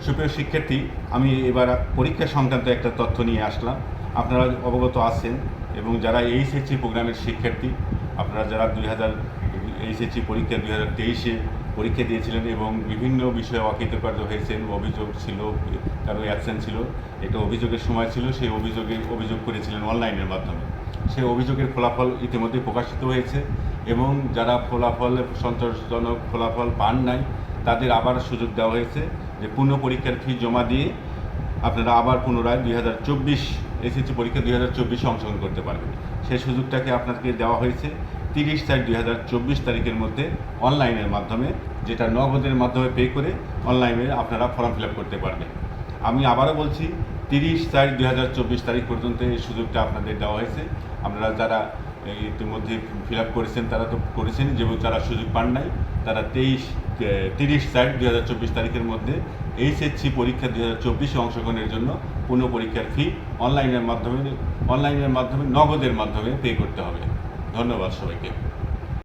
সুপ্রিয় শিক্ষার্থী, আমি এবার পরীক্ষা সংক্রান্ত একটা তথ্য নিয়ে আসলাম। আপনারা অবগত আছেন এবং যারা এইচএসসি প্রোগ্রামের শিক্ষার্থী, আপনারা যারা এইচএসসি পরীক্ষা 2023-এ পরীক্ষা দিয়েছিলেন এবং বিভিন্ন বিষয়ে অকৃতকার্য হয়েছেন, অভিযোগ ছিল, কারো অ্যাবসেন্ট ছিল, এটা অভিযোগের সময় ছিল, সেই অভিযোগ করেছিলেন অনলাইনের মাধ্যমে। সেই অভিযোগের ফলাফল ইতিমধ্যে প্রকাশিত হয়েছে এবং যারা সন্তোষজনক ফলাফল পান নাই তাদের আবার সুযোগ দেওয়া হয়েছে যে পূর্ণ পরীক্ষার ফি জমা দিয়ে আপনারা আবার পুনরায় 2024 এসএসসি পরীক্ষা 2024-এ অংশগ্রহণ করতে পারবেন। সেই সুযোগটাকে আপনাকে দেওয়া হয়েছে 30/4/2024 তারিখের মধ্যে অনলাইনের মাধ্যমে, যেটা নগদের মাধ্যমে পে করে অনলাইনে আপনারা ফর্ম ফিল আপ করতে পারবেন। আমি আবারও বলছি, 30/4/2024 তারিখ পর্যন্ত এই সুযোগটা আপনাদের দেওয়া হয়েছে। আপনারা যারা ইতিমধ্যে ফিল আপ করেছেন তারা তো করেছেন, যেমন যারা সুযোগ পান নাই তারা 30/4/2024 তারিখের মধ্যে এইচএসসি পরীক্ষা 2024-এ অংশগ্রহণের জন্য পুনঃ পরীক্ষার ফি অনলাইনের মাধ্যমে নগদের মাধ্যমে পে করতে হবে। ধন্যবাদ সবাইকে।